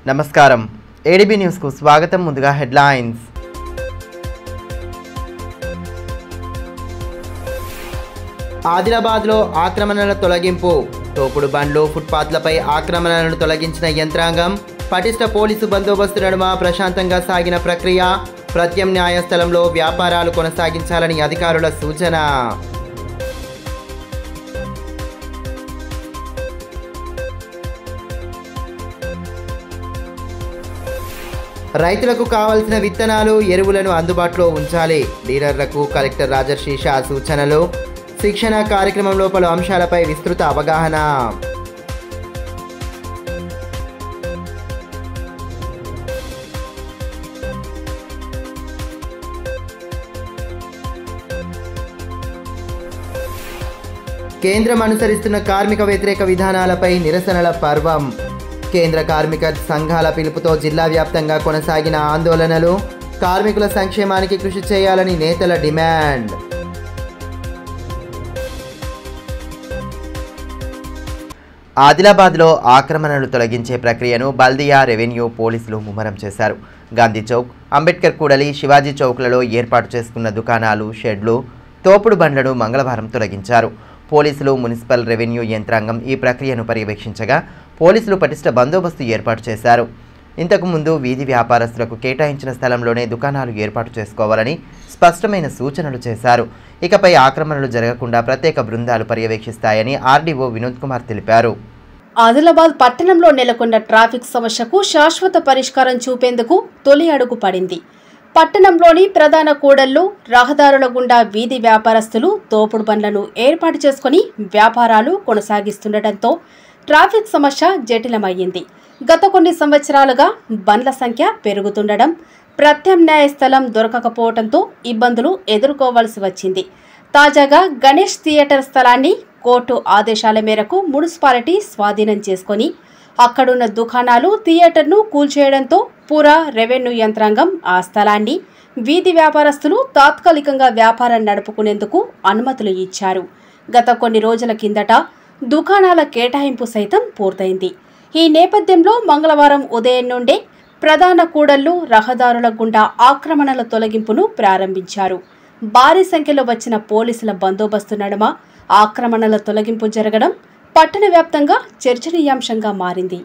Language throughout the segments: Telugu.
నమస్కారం ఏడీబీ న్యూస్ కు స్వాగతం. ముందుగా హెడ్లైన్స్. ఆదిలాబాద్లో ఆక్రమణల తొలగింపు. తోపుడు బండ్లు, ఫుట్పాత్లపై ఆక్రమణలను తొలగించిన యంత్రాంగం. పటిష్ట పోలీసు బందోబస్తు నడుమ ప్రశాంతంగా సాగిన ప్రక్రియ. ప్రత్యామ్నాయ స్థలంలో వ్యాపారాలు కొనసాగించాలని అధికారుల సూచన. రైతులకు కావాల్సిన విత్తనాలు, ఎరువులను అందుబాటులో ఉంచాలి. డీలర్లకు కలెక్టర్ రాజర్షి సూచనలు. శిక్షణ కార్యక్రమంలో పలు అంశాలపై విస్తృత అవగాహన. కేంద్రం అనుసరిస్తున్న కార్మిక వ్యతిరేక విధానాలపై నిరసనల పర్వం. కేంద్ర కార్మిక సంఘాల పిలుపుతో జిల్లా వ్యాప్తంగా కొనసాగిన ఆందోళనలు. కార్మికుల సంక్షేమానికి కృషి చేయాలని నేతల డిమాండ్. ఆదిలాబాద్లో ఆక్రమణలు తొలగించే ప్రక్రియను బల్దియా రెవెన్యూ పోలీసులు ముమ్మరం చేశారు. గాంధీ చౌక్, అంబేద్కర్ కూడలి, శివాజీ చౌక్లలో ఏర్పాటు చేసుకున్న దుకాణాలు, షెడ్లు, తోపుడు బండ్లను మంగళవారం తొలగించారు. పోలీసులు, మున్సిపల్ రెవెన్యూ యంత్రాంగం ఈ ప్రక్రియను పర్యవేక్షించగా పోలీసులు పటిష్ట బందోబస్తు ఏర్పాటు చేశారు. ఇంతకుముందు వీధి వ్యాపారస్తులకు కేటాయించిన స్థలంలోనే దుకాణాలు ఏర్పాటు చేసుకోవాలని స్పష్టమైన సూచనలు చేశారు. ఇకపై ఆక్రమణలు జరగకుండా ప్రత్యేక బృందాలు పర్యవేక్షిస్తాయని ఆర్డీఓ వినోద్ కుమార్ తెలిపారు. ఆదిలాబాద్ పట్టణంలో నెలకొన్న ట్రాఫిక్ సమస్యకు శాశ్వత పరిష్కారం చూపేందుకు తొలి అడుగు పడింది. పట్టణంలోని ప్రధాన కూడళ్లు, రహదారుల గుండా వీధి వ్యాపారస్తులు తోపుడు బండ్లను ఏర్పాటు చేసుకుని వ్యాపారాలు కొనసాగిస్తుండటంతో ట్రాఫిక్ సమస్య జటిలమయ్యింది. గత కొన్ని సంవత్సరాలుగా బండ్ల సంఖ్య పెరుగుతుండడం, ప్రత్యామ్నాయ స్థలం దొరకకపోవడంతో ఇబ్బందులు ఎదుర్కోవాల్సి వచ్చింది. తాజాగా గణేష్ థియేటర్ స్థలాన్ని కోర్టు ఆదేశాల మేరకు మున్సిపాలిటీ స్వాధీనం చేసుకుని అక్కడున్న దుకాణాలు, థియేటర్ను కూల్చేయడంతో పుర రెవెన్యూ యంత్రాంగం ఆ స్థలాన్ని వీధి వ్యాపారస్తులు తాత్కాలికంగా వ్యాపారం నడుపుకునేందుకు అనుమతులు ఇచ్చారు. గత కొన్ని రోజుల కిందట దుకాణాల కేటాయింపు సైతం పూర్తయింది. ఈ నేపథ్యంలో మంగళవారం ఉదయం నుండే ప్రధాన కూడళ్లు, రహదారుల గుండా ఆక్రమణల తొలగింపును ప్రారంభించారు. భారీ సంఖ్యలో వచ్చిన పోలీసుల బందోబస్తు నడుమ ఆక్రమణల తొలగింపు జరగడం పట్టణ వ్యాప్తంగా చర్చనీయాంశంగా మారింది.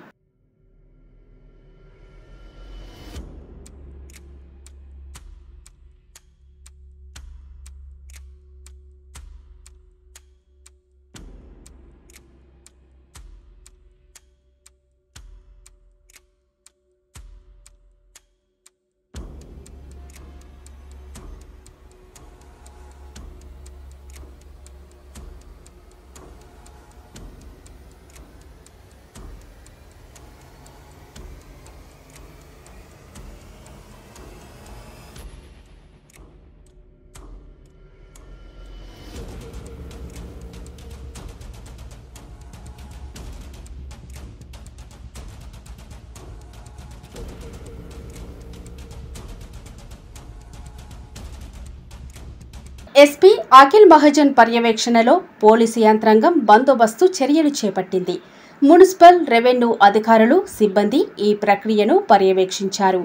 ఎస్పీ అఖిల్ మహాజన్ పర్యవేక్షణలో పోలీసు యంత్రాంగం బందోబస్తు చర్యలు చేపట్టింది. మున్సిపల్ రెవెన్యూ అధికారులు, సిబ్బంది ఈ ప్రక్రియను పర్యవేక్షించారు.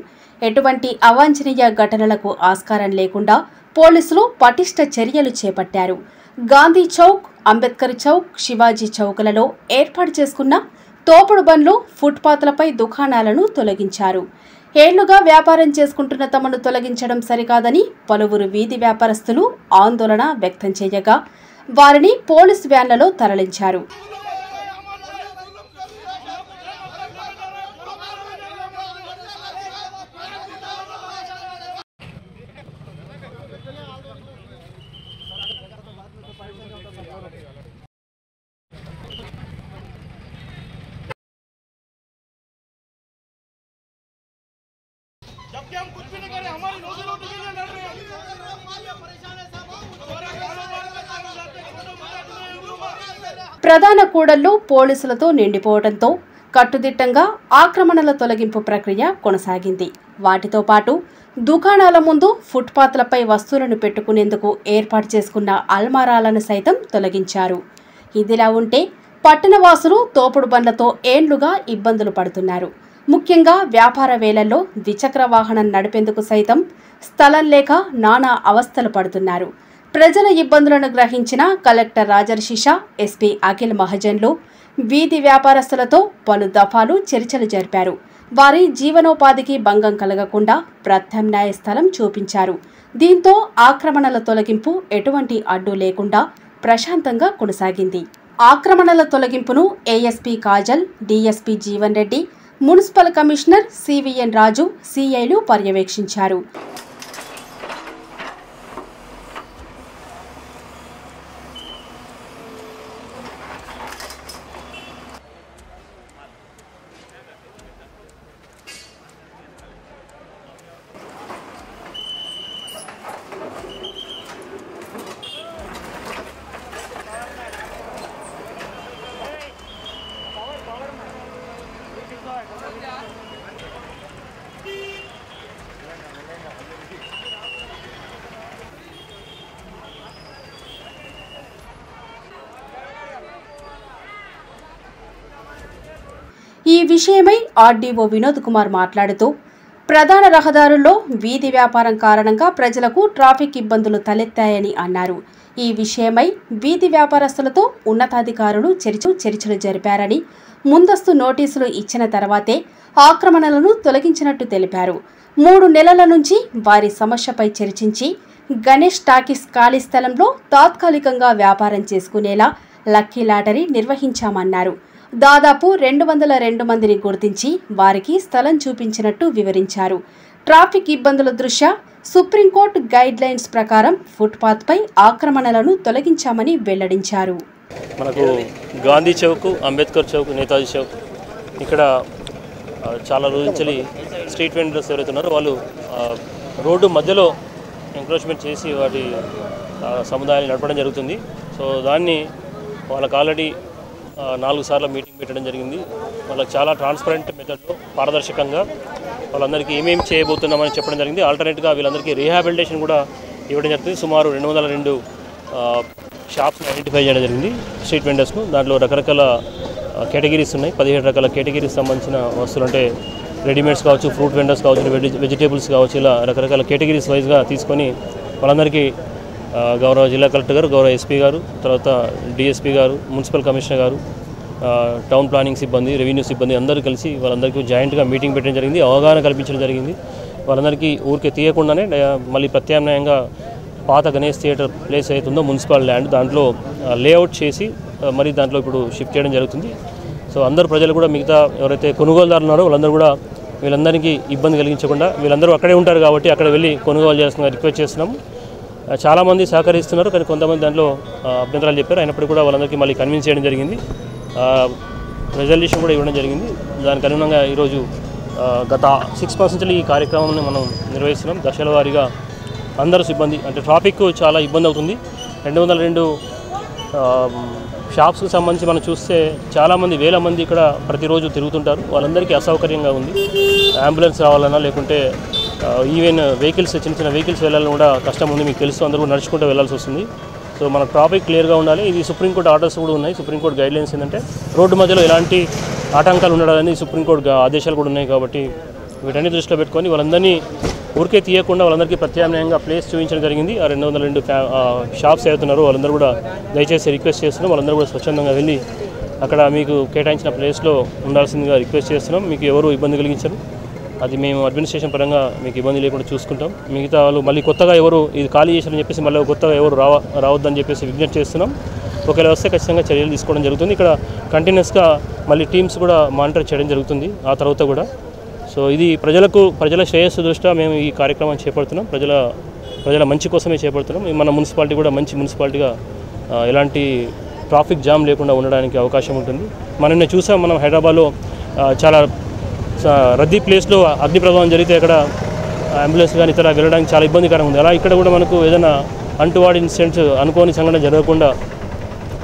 ఎటువంటి అవాంఛనీయ ఘటనలకు ఆస్కారం లేకుండా పోలీసులు పటిష్ట చర్యలు చేపట్టారు. గాంధీ చౌక్, అంబేద్కర్ చౌక్, శివాజీ చౌకులలో ఏర్పాటు చేసుకున్న తోపుడు బండ్లు, ఫుట్పాత్లపై దుకాణాలను తొలగించారు. ఏళ్లుగా వ్యాపారం చేసుకుంటున్న తమను తొలగించడం సరికాదని పలువురు వీధి వ్యాపారస్తులు ఆందోళన వ్యక్తం చేయగా వారిని పోలీసు వ్యాన్లలో తరలించారు. जबकि हम कुछ भी नहीं कर रहे, हमारी रोजी रोटी के लिए लड़ रहे हैं। ప్రధాన కూడళ్లు పోలీసులతో నిండిపోవడంతో కట్టుదిట్టంగా ఆక్రమణల తొలగింపు ప్రక్రియ కొనసాగింది. వాటితో పాటు దుకాణాల ముందు ఫుట్పాత్లపై వస్తువులను పెట్టుకునేందుకు ఏర్పాటు చేసుకున్న అల్మారాలను సైతం తొలగించారు. ఇదిలా ఉంటే పట్టణవాసులు తోపుడు బండ్లతో ఏండ్లుగా ఇబ్బందులు పడుతున్నారు. ముఖ్యంగా వ్యాపార వేళల్లో ద్విచక్ర వాహనం నడిపేందుకు సైతం స్థలం లేక నానా అవస్థలు పడుతున్నారు. ప్రజల ఇబ్బందులను గ్రహించిన కలెక్టర్ రాజర్షిషా, ఎస్పీ అఖిల్ మహజన్లు వీధి వ్యాపారస్తులతో పలు దఫాలు చర్చలు జరిపారు. వారి జీవనోపాధికి భంగం కలగకుండా ప్రత్యామ్నాయ స్థలం చూపించారు. దీంతో ఆక్రమణల తొలగింపు ఎటువంటి అడ్డు లేకుండా ప్రశాంతంగా కొనసాగింది. ఆక్రమణల తొలగింపును ASP Kajal, DSP Jeevan Reddy, municipal commissioner CVN Raju, సిఐలు పర్యవేక్షించారు. ఈ విషయమై ఆర్డీఓ వినోద్ కుమార్ మాట్లాడుతూ, ప్రధాన రహదారుల్లో వీధి వ్యాపారం కారణంగా ప్రజలకు ట్రాఫిక్ ఇబ్బందులు తలెత్తాయని అన్నారు. ఈ విషయమై వీధి వ్యాపారస్తులతో ఉన్నతాధికారులు చర్చలు జరిపారని, ముందస్తు నోటీసులు ఇచ్చిన తర్వాతే ఆక్రమణలను తొలగించినట్టు తెలిపారు. 3 నెలల నుంచి వారి సమస్యపై చర్చించి గణేష్ టాకీస్ ఖాళీ స్థలంలో తాత్కాలికంగా వ్యాపారం చేసుకునేలా లక్కీ లాటరీ నిర్వహించామన్నారు. దాదాపు 202 మందిని గుర్తించి వారికి స్థలం చూపించినట్టు వివరించారు. ట్రాఫిక్ ఇబ్బందుల దృష్ట్యా సుప్రీంకోర్టు గైడ్ లైన్స్ ప్రకారం ఫుట్పాత్ పై ఆక్రమణలను తొలగించామని వెల్లడించారు. మనకు గాంధీ చౌక్, అంబేద్కర్ చౌక్, నేతాజీ చౌక్ ఇక్కడ చాలా రోజుల నుంచి స్ట్రీట్ వెండర్స్ ఎవరైతే ఉన్నారో వాళ్ళు రోడ్డు మధ్యలో ఎంక్రోచ్మెంట్ చేసి వాటి సముదాయాన్ని నడపడం జరుగుతుంది. సో దాన్ని వాళ్ళకి ఆల్రెడీ 4 సార్లు మీటింగ్ పెట్టడం జరిగింది. వాళ్ళకి చాలా ట్రాన్స్పరెంట్ మెథడ్లో పారదర్శకంగా వాళ్ళందరికీ ఏమేమి చేయబోతున్నామని చెప్పడం జరిగింది. ఆల్టర్నేట్గా వీళ్ళందరికీ రీహాబిలిటేషన్ కూడా ఇవ్వడం జరుగుతుంది. సుమారు 202 షాప్స్ని ఐడెంటిఫై చేయడం జరిగింది, స్ట్రీట్ వెండర్స్ను. దాంట్లో రకరకాల కేటగిరీస్ ఉన్నాయి. 17 రకాల కేటగిరీస్ సంబంధించిన వస్తువులు, అంటే రెడీమేడ్స్ కావచ్చు, ఫ్రూట్ వెండర్స్ కావచ్చు, వెజిటేబుల్స్ కావచ్చు, ఇలా రకరకాల కేటగిరీస్ వైజ్గా తీసుకొని వాళ్ళందరికీ గౌరవ జిల్లా కలెక్టర్ గారు, గౌరవ ఎస్పీ గారు, తర్వాత డిఎస్పీ గారు, మున్సిపల్ కమిషనర్ గారు, టౌన్ ప్లానింగ్ సిబ్బంది, రెవెన్యూ సిబ్బంది అందరూ కలిసి వాళ్ళందరికీ జాయింట్గా మీటింగ్ పెట్టడం జరిగింది. అవగాహన కల్పించడం జరిగింది. వాళ్ళందరికీ ఊరికే తీయకుండానే మళ్ళీ ప్రత్యామ్నాయంగా పాత గణేష్ థియేటర్ ప్లేస్ అవుతుందో మున్సిపల్ ల్యాండ్ దాంట్లో లేఅవుట్ చేసి మరి దాంట్లో ఇప్పుడు షిఫ్ట్ చేయడం జరుగుతుంది. సో అందరూ ప్రజలు కూడా, మిగతా ఎవరైతే కొనుగోలుదారులు ఉన్నారో వాళ్ళందరూ కూడా వీళ్ళందరికీ ఇబ్బంది కలిగించకుండా, వీళ్ళందరూ అక్కడే ఉంటారు కాబట్టి అక్కడ వెళ్ళి కొనుగోలు చేయాల్సిందిగా రిక్వెస్ట్ చేస్తున్నాము. చాలామంది సహకరిస్తున్నారు, కానీ కొంతమంది దాంట్లో అభ్యంతరాలు చెప్పారు. అయినప్పటికీ కూడా వాళ్ళందరికీ మళ్ళీ కన్విన్స్ చేయడం జరిగింది. రెజల్యూషన్ కూడా ఇవ్వడం జరిగింది. దానికి అనుగుణంగా ఈరోజు గత 6 months నుంచి ఈ కార్యక్రమాన్ని మనం నిర్వహిస్తున్నాం. దశల వారీగా అందరూ సిబ్బంది, అంటే ట్రాఫిక్ చాలా ఇబ్బంది అవుతుంది. 202 షాప్స్కి సంబంధించి మనం చూస్తే చాలామంది, వేల మంది ఇక్కడ ప్రతిరోజు తిరుగుతుంటారు. వాళ్ళందరికీ అసౌకర్యంగా ఉంది. అంబులెన్స్ రావాలన్నా, లేకుంటే ఈవెన్ వెహికల్స్, చిన్న వెహికల్స్ వెళ్ళాలని కూడా కష్టం ఉంది. మీకు తెలుసు, అందరూ నడుచుకుంటూ వెళ్ళాల్సి వస్తుంది. సో మన ట్రాఫిక్ క్లియర్గా ఉండాలి. ఇది సుప్రీంకోర్టు ఆర్డర్స్ కూడా ఉన్నాయి. సుప్రీంకోర్టు గైడ్లైన్స్ ఏంటంటే రోడ్డు మధ్యలో ఎలాంటి ఆటంకాలు ఉండాలని సుప్రీంకోర్టు ఆదేశాలు కూడా ఉన్నాయి. కాబట్టి వీటన్ని దృష్టిలో పెట్టుకొని వాళ్ళందరినీ ఊరికే తీయకుండా వాళ్ళందరికీ ప్రత్యామ్నాయంగా ప్లేస్ చూపించడం జరిగింది. ఆ 202 షాప్స్ అవుతున్నారో వాళ్ళందరూ కూడా దయచేసి రిక్వెస్ట్ చేస్తున్నాం. వాళ్ళందరూ కూడా స్వచ్ఛందంగా వెళ్ళి అక్కడ మీకు కేటాయించిన ప్లేస్లో ఉండాల్సిందిగా రిక్వెస్ట్ చేస్తున్నాం. మీకు ఎవరు ఇబ్బంది కలిగించరు, అది మేము అడ్మినిస్ట్రేషన్ పరంగా మీకు ఇబ్బంది లేకుండా చూసుకుంటాం. మిగతా వాళ్ళు మళ్ళీ కొత్తగా ఎవరు ఇది ఖాళీ చేశారని చెప్పేసి మళ్ళీ కొత్తగా ఎవరు రావద్దని చెప్పేసి విజ్ఞప్తి చేస్తున్నాం. ఒకవేళ వస్తే ఖచ్చితంగా చర్యలు తీసుకోవడం జరుగుతుంది. ఇక్కడ కంటిన్యూస్గా మళ్ళీ టీమ్స్ కూడా మానిటర్ చేయడం జరుగుతుంది ఆ తర్వాత కూడా. సో ఇది ప్రజల శ్రేయస్సు దృష్ట్యా మేము ఈ కార్యక్రమాన్ని చేపడుతున్నాం. ప్రజల మంచి కోసమే చేపడుతున్నాం. మన మున్సిపాలిటీ కూడా మంచి మున్సిపాలిటీగా ఎలాంటి ట్రాఫిక్ జామ్ లేకుండా ఉండడానికి అవకాశం ఉంటుంది. మనం చూసాం, మనం హైదరాబాద్లో చాలా రద్దీ ప్లేస్లో అగ్ని ప్రమాదం జరిగితే అక్కడ అంబులెన్స్ కానీ ఇతర వెళ్ళడానికి చాలా ఇబ్బందికరంగా ఉంది. అలా ఇక్కడ కూడా మనకు ఏదైనా అంటువాడి ఇన్సిడెంట్స్, అనుకోని సంఘటన జరగకుండా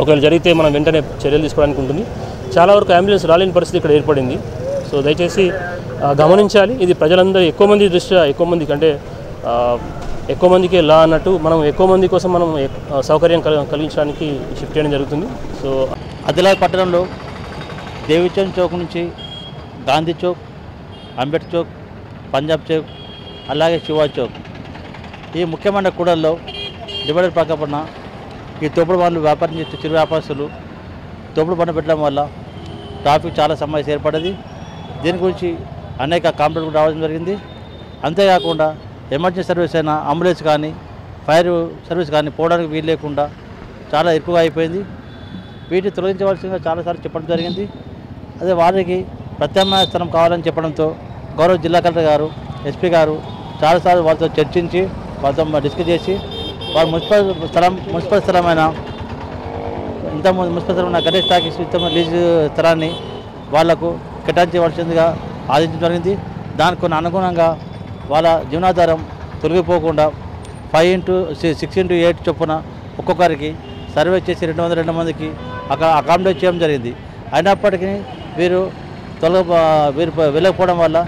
ఒకవేళ జరిగితే మనం వెంటనే చర్యలు తీసుకోవడానికి ఉంటుంది. చాలా వరకు అంబులెన్స్ రాలేని పరిస్థితి ఇక్కడ ఏర్పడింది. సో దయచేసి గమనించాలి. ఇది ప్రజలందరూ ఎక్కువ మంది దృష్ట్యా, ఎక్కువ మందికి అంటే ఎక్కువ మందికి లా అన్నట్టు మనం ఎక్కువ మంది కోసం మనం సౌకర్యం కలిగించడానికి షిఫ్ట్ చేయడం జరుగుతుంది. సో ఆదిలాబాద్ పట్టణంలో దేవిచంద్ చౌక్ నుంచి గాంధీ చౌక్, అంబేద్కర్ చౌక్, పంజాబ్ చౌక్, అలాగే శివాజీ చౌక్ ఈ ముఖ్యమైన కూడల్లో డివైడర్ ప్రక్కన ఈ తోపుడు బండ్లు వ్యాపారం చేసే చిరు వ్యాపారస్తులు తోపుడు బండ్లు పెట్టడం వల్ల ట్రాఫిక్ చాలా సమస్య ఏర్పడింది. దీని గురించి అనేక కంప్లైంట్లు రావడం జరిగింది. అంతేకాకుండా ఎమర్జెన్సీ సర్వీస్ అయినా అంబులెన్స్ కానీ ఫైర్ సర్వీస్ కానీ పోవడానికి వీలు లేకుండా చాలా ఎక్కువగా అయిపోయింది. వీటిని తొలగించవలసిందిగా చాలాసార్లు చెప్పడం జరిగింది. అదే వారికి ప్రత్యామ్నాయ స్థలం కావాలని చెప్పడంతో గౌరవ జిల్లా కలెక్టర్ గారు, ఎస్పీ గారు చాలాసార్లు వాళ్ళతో చర్చించి వాళ్ళతో డిస్కస్ చేసి వారు మున్సిపల్ స్థలమైన గణేష్ టాకీస్ లీజు స్థలాన్ని వాళ్లకు కేటాయించవలసిందిగా ఆదేశించడం జరిగింది. దానికి కొన్ని అనుగుణంగా వాళ్ళ జీవనాధారం తొలగిపోకుండా 5x6x8 చొప్పున ఒక్కొక్కరికి సర్వే చేసి 202 మందికి అక్కడ అకామిడేట్ చేయడం జరిగింది. అయినప్పటికీ వీరు వెళ్ళకపోవడం వల్ల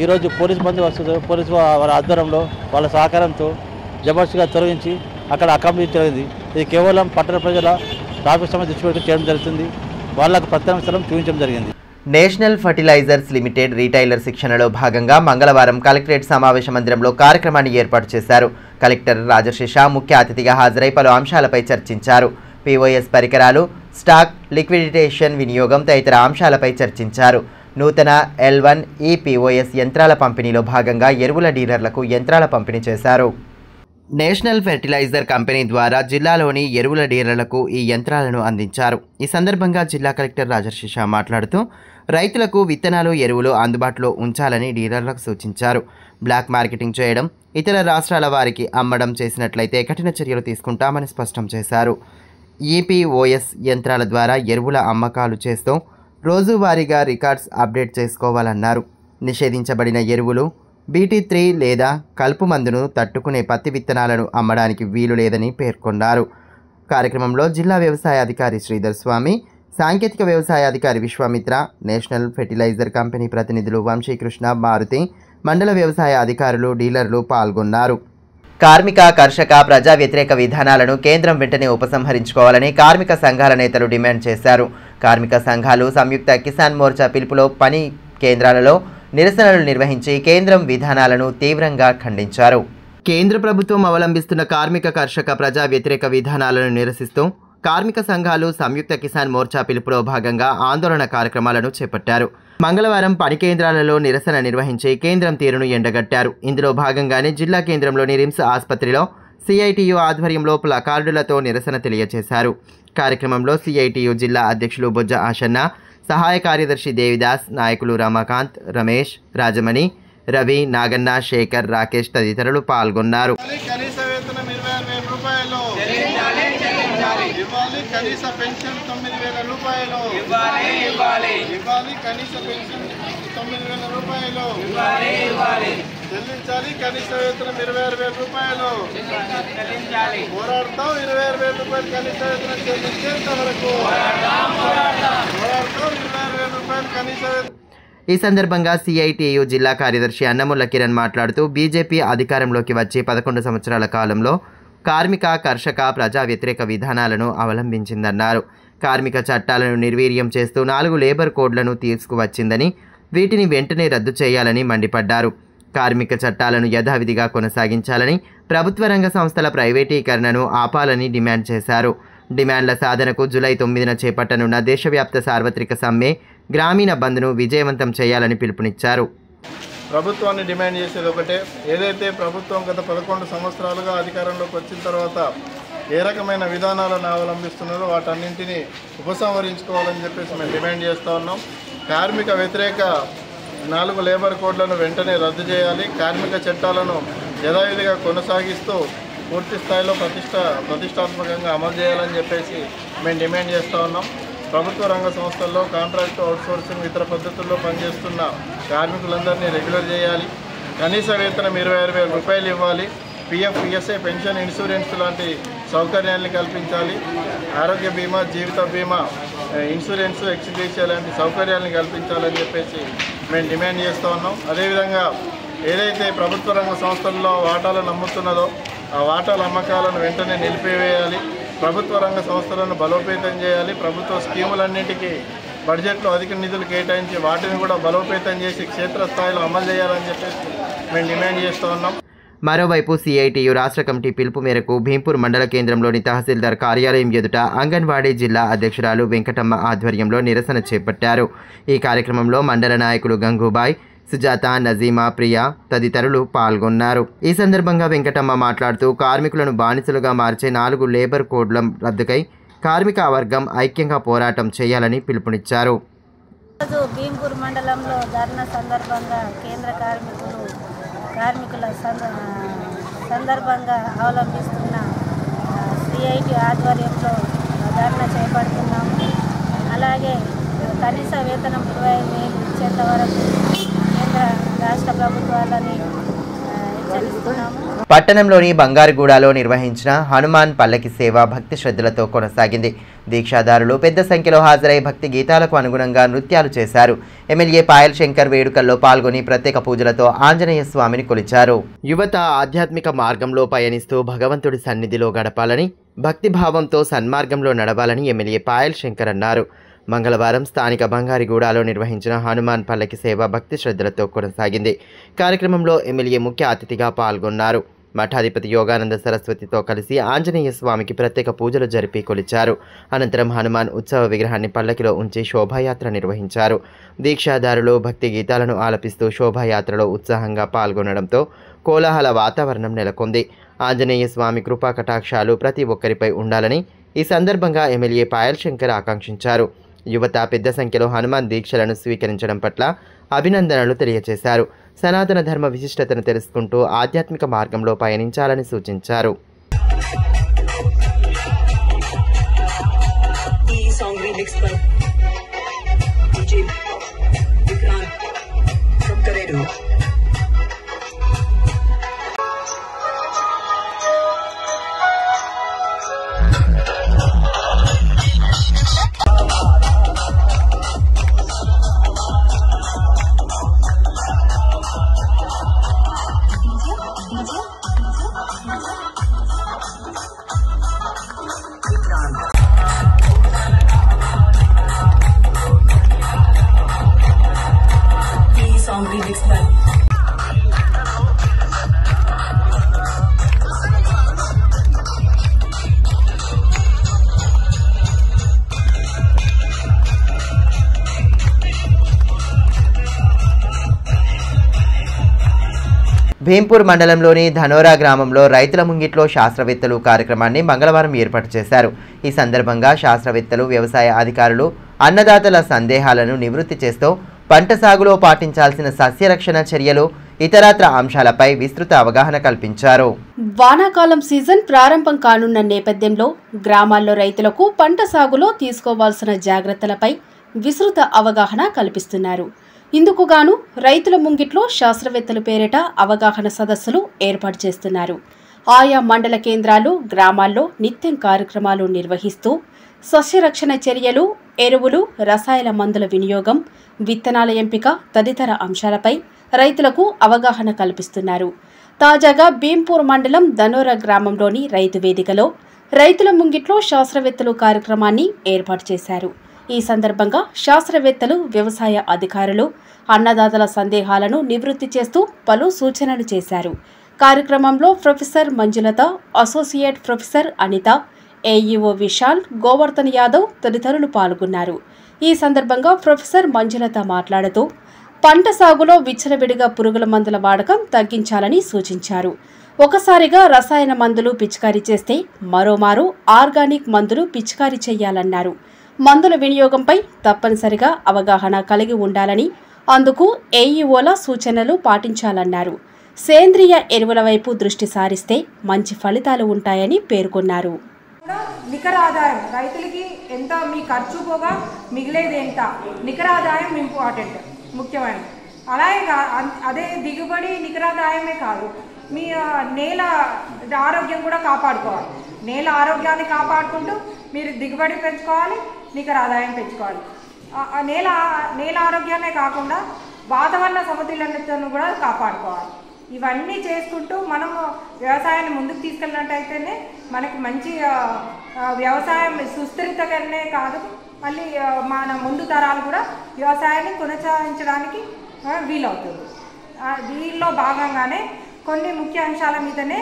ఈరోజు పోలీసు మంది వస్తుంది. పోలీసు వాళ్ళ ఆధ్వర్యంలో వాళ్ళ సహకారంతో జబర్దస్త్గా తొలగించి అక్కడ అకామిడేట్ జరిగింది. ఇది కేవలం పట్టణ ప్రజల ట్రాఫిక్ సమస్య దృష్టి చేయడం జరుగుతుంది. వాళ్ళకు ప్రత్యేక స్థలం చూపించడం జరిగింది. నేషనల్ ఫర్టిలైజర్స్ లిమిటెడ్ రీటైలర్ శిక్షణలో భాగంగా మంగళవారం కలెక్టరేట్ సమావేశ మందిరంలో కార్యక్రమాన్ని ఏర్పాటు చేశారు. కలెక్టర్ రాజశేష ముఖ్య అతిథిగా హాజరై పలు అంశాలపై చర్చించారు. POS పరికరాలు, స్టాక్, లిక్విడిటేషన్ వినియోగం తదితర అంశాలపై చర్చించారు. నూతన L1 POS యంత్రాల పంపిణీలో భాగంగా ఎరువుల డీలర్లకు యంత్రాల పంపిణీ చేశారు. నేషనల్ ఫెర్టిలైజర్ కంపెనీ ద్వారా జిల్లాలోని ఎరువుల డీలర్లకు ఈ యంత్రాలను అందించారు. ఈ సందర్భంగా జిల్లా కలెక్టర్ రాజశేష మాట్లాడుతూ రైతులకు విత్తనాలు, ఎరువులు అందుబాటులో ఉంచాలని డీలర్లకు సూచించారు. బ్లాక్ మార్కెటింగ్ చేయడం, ఇతర రాష్ట్రాల వారికి అమ్మడం చేసినట్లయితే కఠిన చర్యలు తీసుకుంటామని స్పష్టం చేశారు. POS యంత్రాల ద్వారా ఎరువుల అమ్మకాలు చేస్తూ రోజువారీగా రికార్డ్స్ అప్డేట్ చేసుకోవాలన్నారు. నిషేధించబడిన ఎరువులు, BT3 లేదా కలుపు మందును తట్టుకునే పత్తి విత్తనాలను అమ్మడానికి వీలు లేదని పేర్కొన్నారు. కార్యక్రమంలో జిల్లా వ్యవసాయ అధికారి శ్రీధర్ స్వామి, సాంకేతిక వ్యవసాయ అధికారి విశ్వామిత్ర, నేషనల్ ఫెర్టిలైజర్ కంపెనీ ప్రతినిధులు వంశీకృష్ణ, మారుతి, మండల వ్యవసాయ అధికారులు, డీలర్లు పాల్గొన్నారు. కార్మిక, కర్షక, ప్రజా వ్యతిరేక విధానాలను కేంద్రం వెంటనే ఉపసంహరించుకోవాలని కార్మిక సంఘాల నేతలు డిమాండ్ చేశారు. కార్మిక సంఘాలు సంయుక్త కిసాన్ మోర్చా పిలుపులో పని కేంద్రాలలో నిరసనలు నిర్వహించి కేంద్రం విధానాలను తీవ్రంగా ఖండించారు. కేంద్ర ప్రభుత్వం అవలంబిస్తున్న కార్మిక, కర్షక, ప్రజా వ్యతిరేక విధానాలను నిరసిస్తూ కార్మిక సంఘాలు సంయుక్త కిసాన్ మోర్చా పిలుపులో భాగంగా ఆందోళన కార్యక్రమాలను చేపట్టారు. మంగళవారం పని కేంద్రాలలో నిరసన నిర్వహించి కేంద్రం తీరును ఎండగట్టారు. ఇందులో భాగంగానే జిల్లా కేంద్రంలోని రిమ్స్ ఆసుపత్రిలో CITU ఆధ్వర్యంలో ప్లకార్డులతో నిరసన తెలియజేశారు. కార్యక్రమంలో CITU జిల్లా అధ్యక్షులు బొజ్జ ఆశన్న, సహాయ కార్యదర్శి దేవిదాస్, నాయకులు రమాకాంత్, రమేష్, రాజమణి, రవి, నాగన్న, శేఖర్, రాకేష్ తదితరులు పాల్గొన్నారు. కనీస వేతనం 26,000 రూపాయలు ఇవ్వాలి. కనీస పెన్షన్ 9,000 రూపాయలు ఇవ్వాలి. కనీస పెన్షన్ 9,000 రూపాయలు చెల్లించాలి. కనీస వేతనం 26,000 రూపాయలు పోరాడతాం. 26,000 రూపాయలు కనీస వేతనం చెల్లించేంత వరకు పోరాడతాం. 26,000 రూపాయలు కనీస వేతనం. ఈ సందర్భంగా CITU జిల్లా కార్యదర్శి అన్నముల కిరణ్ మాట్లాడుతూ బీజేపీ అధికారంలోకి వచ్చి 11 సంవత్సరాల కాలంలో కార్మిక, కర్షక, ప్రజా వ్యతిరేక విధానాలను అవలంబించిందన్నారు. కార్మిక చట్టాలను నిర్వీర్యం చేస్తూ 4 లేబర్ కోడ్లను తీసుకువచ్చిందని, వీటిని వెంటనే రద్దు చేయాలని మండిపడ్డారు. కార్మిక చట్టాలను యథావిధిగా కొనసాగించాలని, ప్రభుత్వ రంగ సంస్థల ప్రైవేటీకరణను ఆపాలని డిమాండ్ చేశారు. డిమాండ్ల సాధనకు జూలై 9న చేపట్టనున్న దేశవ్యాప్త సార్వత్రిక సమ్మె, గ్రామీణ బంద్ను విజయవంతం చేయాలని పిలుపునిచ్చారు. ప్రభుత్వాన్ని డిమాండ్ చేసేది ఒకటే, ఏదైతే ప్రభుత్వం గత 11 సంవత్సరాలుగా అధికారంలోకి వచ్చిన తర్వాత ఏ రకమైన విధానాలను అవలంబిస్తున్నారో వాటన్నింటినీ ఉపసంహరించుకోవాలని చెప్పేసి మేము డిమాండ్ చేస్తూ ఉన్నాం. కార్మిక వ్యతిరేక 4 లేబర్ కోడ్లను వెంటనే రద్దు చేయాలి. కార్మిక చట్టాలను యథావిధిగా కొనసాగిస్తూ పూర్తి స్థాయిలో ప్రతిష్టాత్మకంగా అమలు చేయాలని చెప్పేసి మేము డిమాండ్ చేస్తూ ఉన్నాం. ప్రభుత్వ రంగ సంస్థల్లో కాంట్రాక్ట్, అవుట్సోర్సింగ్, ఇతర పద్ధతుల్లో పనిచేస్తున్న కార్మికులందరినీ రెగ్యులర్ చేయాలి. కనీస వేతనం 26,000 రూపాయలు ఇవ్వాలి. PF, PSA, పెన్షన్, ఇన్సూరెన్స్ లాంటి సౌకర్యాలను కల్పించాలి. ఆరోగ్య బీమా, జీవిత బీమా, ఇన్సూరెన్స్, ఎక్స్గ్రేషియా లాంటి సౌకర్యాలను కల్పించాలని చెప్పేసి మేము డిమాండ్ చేస్తూ ఉన్నాం. అదేవిధంగా ఏదైతే ప్రభుత్వ రంగ సంస్థల్లో వాటాలను అమ్ముతున్నదో ఆ వాటాల అమ్మకాలను వెంటనే నిలిపివేయాలి. ప్రభుత్వ రంగ సంస్థలను బలోపేతం చేయాలి. ప్రభుత్వ స్కీములన్నింటికీ బడ్జెట్లో అధిక నిధులు కేటాయించి వాటిని కూడా బలోపేతం చేసి క్షేత్రస్థాయిలో అమలు చేయాలని చెప్పేసి మేము డిమాండ్ చేస్తూ ఉన్నాం. మరోవైపు సిఐటియు రాష్ట్ర కమిటీ పిలుపు మేరకు భీంపూర్ మండల కేంద్రంలోని తహసీల్దార్ కార్యాలయం ఎదుట అంగన్వాడీ జిల్లా అధ్యక్షురాలు వెంకటమ్మ ఆధ్వర్యంలో నిరసన చేపట్టారు. ఈ కార్యక్రమంలో మండల నాయకులు గంగూబాయ్, సుజాత, నజీమా, ప్రియా తదితరులు పాల్గొన్నారు. ఈ సందర్భంగా వెంకటమ్మ మాట్లాడుతూ కార్మికులను బానిసలుగా మార్చే 4 లేబర్ కోడ్ల రద్దుకై కార్మిక వర్గం ఐక్యంగా పోరాటం చేయాలని పిలుపునిచ్చారు. భీంపూర్ మండలంలో ధర్నా సందర్భంగా కేంద్ర కార్మికుల సందర్భంగా అవలంబిస్తున్న సిఐటి ఆధ్వర్యంలో ధర్నా చేపడుతున్నాము. అలాగే కనీస వేతనం 25,000 ఇచ్చేంత వరకు కేంద్ర రాష్ట్ర ప్రభుత్వాలని హెచ్చరిస్తున్నాము. పట్టణంలోని బంగారుగూడలో నిర్వహించిన హనుమాన్ పల్లకి సేవ భక్తి శ్రద్ధలతో కొనసాగింది. దీక్షాదారులు పెద్ద సంఖ్యలో హాజరై భక్తి గీతాలకు అనుగుణంగా నృత్యాలు చేశారు. ఎమ్మెల్యే పాయల్ శంకర్ వేడుకల్లో పాల్గొని ప్రత్యేక పూజలతో ఆంజనేయ స్వామిని కొలిచారు. యువత ఆధ్యాత్మిక మార్గంలో పయనిస్తూ భగవంతుడి సన్నిధిలో గడపాలని, భక్తిభావంతో సన్మార్గంలో నడవాలని ఎమ్మెల్యే పాయల్ శంకర్ అన్నారు. మంగళవారం స్థానిక బంగారుగూడలో నిర్వహించిన హనుమాన్ పల్లకి సేవ భక్తి శ్రద్ధలతో కొనసాగింది. కార్యక్రమంలో ఎమ్మెల్యే ముఖ్య అతిథిగా పాల్గొన్నారు. మఠాధిపతి యోగానంద సరస్వతితో కలిసి ఆంజనేయ స్వామికి ప్రత్యేక పూజలు జరిపి కొలిచారు. అనంతరం హనుమాన్ ఉత్సవ విగ్రహాన్ని పల్లకిలో ఉంచి శోభాయాత్ర నిర్వహించారు. దీక్షాదారులు భక్తి గీతాలను ఆలపిస్తూ శోభాయాత్రలో ఉత్సాహంగా పాల్గొనడంతో కోలాహల వాతావరణం నెలకొంది. ఆంజనేయ స్వామి కృపా కటాక్షాలు ప్రతి ఒక్కరిపై ఉండాలని ఈ సందర్భంగా ఎమ్మెల్యే పాయల్ శంకర్ ఆకాంక్షించారు. యువత పెద్ద సంఖ్యలో హనుమాన్ దీక్షలను స్వీకరించడం పట్ల అభినందనలు తెలియజేశారు. సనాతన ధర్మ విశిష్టతను తెలుసుకుంటూ ఆధ్యాత్మిక మార్గంలో పయనించాలని సూచించారు. భీంపూర్ మండలంలోని ధనోరా గ్రామంలో రైతుల ముంగిట్లో శాస్త్రవేత్తలు కార్యక్రమాన్ని మంగళవారం ఏర్పాటు చేశారు. ఈ సందర్భంగా శాస్త్రవేత్తలు, వ్యవసాయ అధికారులు అన్నదాతల సందేహాలను నివృత్తి చేస్తూ పంట సాగులో పాటించాల్సిన సస్యరక్షణ చర్యలు, ఇతరత్ర అంశాలపై విస్తృత అవగాహన కల్పించారు. వానాకాలం సీజన్ ప్రారంభం కానున్న నేపథ్యంలో గ్రామాల్లో రైతులకు పంట సాగులో తీసుకోవాల్సిన జాగ్రత్తలపై విస్తృత అవగాహన కల్పిస్తున్నారు. ఇందుకుగాను రైతుల ముంగిట్లో శాస్త్రవేత్తల పేరిట అవగాహన సదస్సులు ఏర్పాటు చేస్తున్నారు. ఆయా మండల కేంద్రాలు, గ్రామాల్లో నిత్యం కార్యక్రమాలు నిర్వహిస్తూ సస్యరక్షణ చర్యలు, ఎరువులు, రసాయన మందుల వినియోగం, విత్తనాల ఎంపిక తదితర అంశాలపై రైతులకు అవగాహన కల్పిస్తున్నారు. తాజాగా భీంపూర్ మండలం ధనోరా గ్రామంలోని రైతు వేదికలో రైతుల ముంగిట్లో శాస్త్రవేత్తలు కార్యక్రమాన్ని ఏర్పాటు చేశారు. ఈ సందర్భంగా శాస్త్రవేత్తలు, వ్యవసాయ అధికారులు అన్నదాతల సందేహాలను నివృత్తి చేస్తూ పలు సూచనలు చేశారు. కార్యక్రమంలో professor Manjulatha, associate professor Anitha, AEO Vishal, Govardhan Yadav తదితరులు పాల్గొన్నారు. ఈ సందర్భంగా ప్రొఫెసర్ మంజులత మాట్లాడుతూ పంట సాగులో విచ్చలవిడిగా పురుగుల మందుల వాడకం తగ్గించాలని సూచించారు. ఒకసారిగా రసాయన మందులు పిచికారీ చేస్తే మరోమారు ఆర్గానిక్ మందులు పిచికారీ చేయాలన్నారు. మందుల వినియోగంపై తప్పనిసరిగా అవగాహన కలిగి ఉండాలని, అందుకు ఏఈఓల సూచనలు పాటించాలన్నారు. సేంద్రియ ఎరువుల వైపు దృష్టి సారిస్తే మంచి ఫలితాలు ఉంటాయని పేర్కొన్నారు. నికర ఆదాయం రైతులకి ఎంత, మీ ఖర్చు పోగా మిగిలేది ఎంత, నికర ఆదాయం ఇంపార్టెంట్, ముఖ్యమైనది. అలాగే అదే దిగుబడి నికరాదాయమే కాదు, మీ నేల ఆరోగ్యం కూడా కాపాడుకోవాలి. నేల ఆరోగ్యాన్ని కాపాడుకుంటూ మీరు దిగుబడి పెంచుకోవాలి, నికర ఆదాయం పెంచుకోవాలి. నేల ఆరోగ్యాన్నే కాకుండా వాతావరణ సమతుల్యతను కూడా కాపాడుకోవాలి. ఇవన్నీ చేసుకుంటూ మనము వ్యవసాయాన్ని ముందుకు తీసుకెళ్ళినట్టయితేనే మనకి మంచి వ్యవసాయం సుస్థిరతగానే కాదు, మళ్ళీ మన ముందు తరాలు కూడా వ్యవసాయాన్ని కొనసాగించడానికి వీలవుతుంది. దీనిలో భాగంగానే కొన్ని ముఖ్య అంశాల మీదనే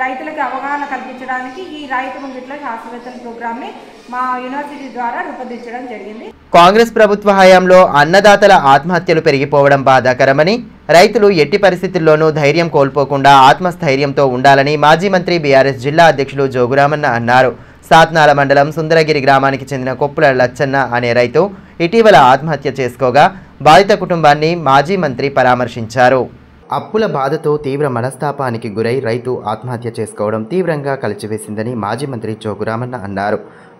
రైతులకు అవగాహన కల్పించడానికి ఈ రైతు ముంగిట్లో శాస్త్రవేత్తల ప్రోగ్రామ్ని మా యూనివర్సిటీ ద్వారా రూపొందించడం జరిగింది. కాంగ్రెస్ ప్రభుత్వ హయాంలో అన్నదాతల ఆత్మహత్యలు పెరిగిపోవడం బాధాకరమని, రైతులు ఎట్టి పరిస్థితుల్లోనూ ధైర్యం కోల్పోకుండా ఆత్మస్థైర్యంతో ఉండాలని మాజీ మంత్రి బీఆర్ఎస్ జిల్లా అధ్యక్షులు జోగురామన్న అన్నారు. సాత్నాల మండలం సుందరగిరి గ్రామానికి చెందిన కొప్పుల లచ్చన్న అనే రైతు ఇటీవల ఆత్మహత్య చేసుకోగా బాధిత కుటుంబాన్ని మాజీ మంత్రి పరామర్శించారు. అప్పుల బాధతో తీవ్ర మనస్తాపానికి గురై రైతు ఆత్మహత్య చేసుకోవడం తీవ్రంగా కలిచివేసిందని మాజీ మంత్రి జోగురామన్న అన్నారు.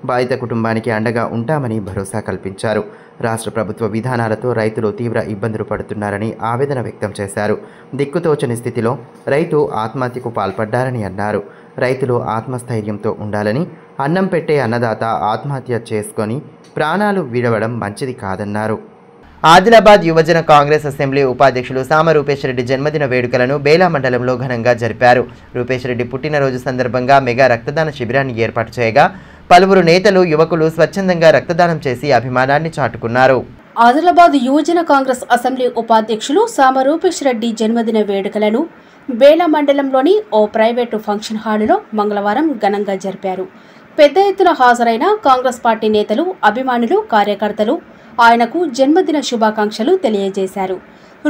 బాధిత కుటుంబానికి అండగా ఉంటామని భరోసా కల్పించారు. రాష్ట్ర ప్రభుత్వ విధానాలతో రైతులు తీవ్ర ఇబ్బందులు పడుతున్నారని ఆవేదన వ్యక్తం చేశారు. దిక్కుతోచని స్థితిలో రైతు ఆత్మహత్యకు పాల్పడ్డారని అన్నారు. రైతులు ఆత్మస్థైర్యంతో ఉండాలని, అన్నం పెట్టే అన్నదాత ఆత్మహత్య చేసుకొని ప్రాణాలు విడవడం మంచిది కాదన్నారు. ఆదిలాబాద్ యువజన కాంగ్రెస్ అసెంబ్లీ ఉపాధ్యక్షులు సామ రూపేష్ రెడ్డి జన్మదిన వేడుకలను బేలా మండలంలో ఘనంగా జరిపారు. రూపేష్ రెడ్డి పుట్టినరోజు సందర్భంగా మెగా రక్తదాన శిబిరాన్ని ఏర్పాటు చేయగా పలువురు నేతలు, యువకులు స్వచ్ఛందంగా రక్తదానం చేసి అభిమానాన్ని చాటుకున్నారు. ఆదిలాబాద్ యువజన కాంగ్రెస్ అసెంబ్లీ ఉపాధ్యక్షులు సామ రూపేష్ రెడ్డి జన్మదిన వేడుకలను బేలా మండలంలోని ఓ ప్రైవేటు ఫంక్షన్ హాలులో మంగళవారం ఘనంగా జరిపారు. పెద్ద ఎత్తున హాజరైన కాంగ్రెస్ పార్టీ నేతలు, అభిమానులు, కార్యకర్తలు ఆయనకు జన్మదిన శుభాకాంక్షలు తెలియజేశారు.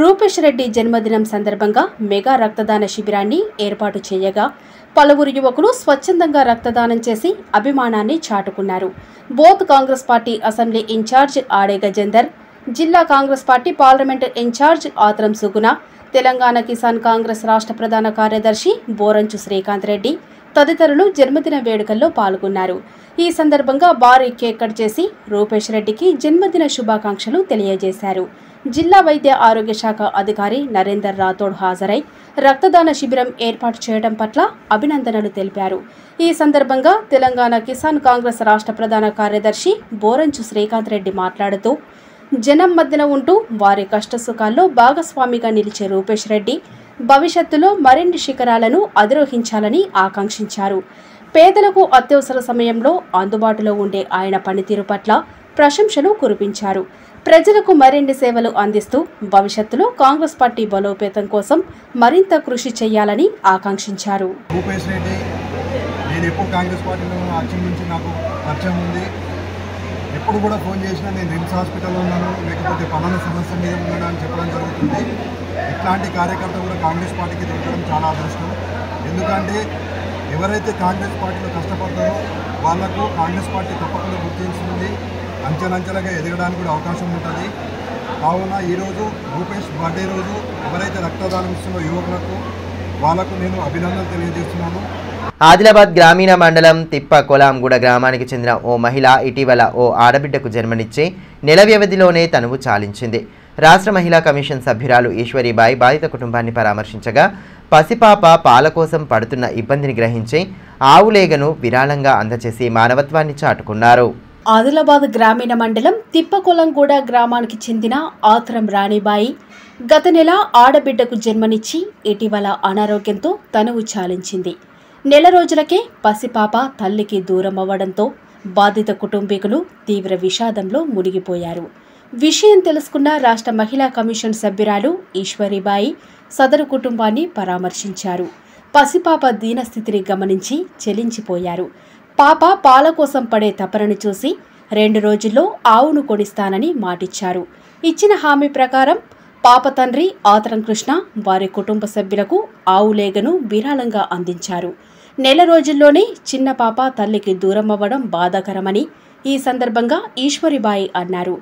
రూపేష్ రెడ్డి జన్మదినం సందర్భంగా మెగా రక్తదాన శిబిరాన్ని ఏర్పాటు చేయగా పలువురు యువకులు స్వచ్ఛందంగా రక్తదానం చేసి అభిమానాన్ని చాటుకున్నారు. Boath Congress party assembly incharge Ade Gajender, జిల్లా Congress party parliament incharge Athram Suguna, Telangana Kisan Congress రాష్ట్ర ప్రధాన కార్యదర్శి బోరంచు శ్రీకాంత్ రెడ్డి తదితరులు జన్మదిన వేడుకల్లో పాల్గొన్నారు. ఈ సందర్భంగా భారీ కేక్ కట్ చేసి రూపేష్ రెడ్డికి జన్మదిన శుభాకాంక్షలు తెలియజేశారు. జిల్లా వైద్య ఆరోగ్య శాఖ అధికారి నరేందర్ రాథోడ్ హాజరై రక్తదాన శిబిరం ఏర్పాటు చేయడం పట్ల అభినందనలు తెలిపారు. ఈ సందర్భంగా తెలంగాణ కిసాన్ కాంగ్రెస్ రాష్ట్ర ప్రధాన కార్యదర్శి బోరంచు శ్రీకాంత్ రెడ్డి మాట్లాడుతూ, జనం మధ్యన ఉంటూ వారి కష్టసుఖాల్లో భాగస్వామిగా నిలిచే రూపేష్ రెడ్డి భవిష్యత్తులో మరిన్ని శిఖరాలను అధిరోహించాలని ఆకాంక్షించారు. పేదలకు అత్యవసర సమయంలో అందుబాటులో ఉండే ఆయన పనితీరు పట్ల ప్రశంసలు కురిపించారు. ప్రజలకు మరిన్ని సేవలు అందిస్తూ భవిష్యత్తులో కాంగ్రెస్ పార్టీ బలోపేతం కోసం మరింత కృషి చేయాలని ఆకాంక్షించారు. రూపేష్ రెడ్డి, నేను ఎప్పుడు కాంగ్రెస్ పార్టీలో యాక్షన్ నుంచి నాకు పరిచయం ఉంది. ఎప్పుడు కూడా ఫోన్ చేసినా నేను రిమ్స్ హాస్పిటల్లో ఉన్నాను, లేకపోతే పలానా సమస్య మీద ఉన్నాను అని చెప్పడం జరుగుతుంది. ఇట్లాంటి కార్యకర్త కూడా కాంగ్రెస్ పార్టీకి దొరకడం చాలా అదృష్టం. ఎందుకంటే ఎవరైతే కాంగ్రెస్ పార్టీలో కష్టపడతారో వాళ్లకు కాంగ్రెస్ పార్టీ తప్పకుండా గుర్తించింది, అంచెలంచెలుగా ఎదగడానికి కూడా అవకాశం ఉంటుంది. కావున ఈరోజు రూపేష్ బర్త్డే రోజు ఎవరైతే రక్తదానం ఇస్తున్న యువకులకు వాళ్లకు నేను అభినందనలు తెలియజేస్తున్నాను. ఆదిలాబాద్ గ్రామీణ మండలం తిప్ప కొలాంగూడ గ్రామానికి చెందిన ఓ మహిళ ఇటీవల ఓ ఆడబిడ్డకు జన్మనిచ్చి నెల వ్యవధిలోనే తనువు చాలించింది. రాష్ట్ర మహిళా కమిషన్ సభ్యురాలు ఈశ్వరీబాయి బాధిత కుటుంబాన్ని పరామర్శించగా పసిపాప పాల కోసం పడుతున్న ఇబ్బందిని గ్రహించి ఆవులేగను విరాళంగా అందచేసి మానవత్వాన్ని చాటుకున్నారు. ఆదిలాబాద్ గ్రామీణ మండలం తిప్పకొలంగూడ గ్రామానికి చెందిన ఆత్రం రాణిబాయి గత నెల ఆడబిడ్డకు జన్మనిచ్చి ఇటీవల అనారోగ్యంతో తనువు చాలించింది. నెల రోజులకే పసిపాప తల్లికి దూరం అవ్వడంతో బాధిత కుటుంబీకులు తీవ్ర విషాదంలో మునిగిపోయారు. విషయం తెలుసుకున్న రాష్ట్ర మహిళా కమిషన్ సభ్యురాలు ఈశ్వరీబాయి సదరు కుటుంబాన్ని పరామర్శించారు. పసిపాప దీనస్థితిని గమనించి చెలించిపోయారు. పాప పాల కోసం పడే తపనను చూసి 2 రోజుల్లో ఆవును కొనిస్తానని మాటిచ్చారు. ఇచ్చిన హామీ ప్రకారం పాప తండ్రి ఆత్రం కృష్ణ వారి కుటుంబ సభ్యులకు ఆవులేగను విరాళంగా అందించారు. నెల రోజుల్లోనే చిన్న పాప తల్లికి దూరం అవ్వడం బాధాకరమని ఈ సందర్భంగా ఈశ్వరీబాయి అన్నారు.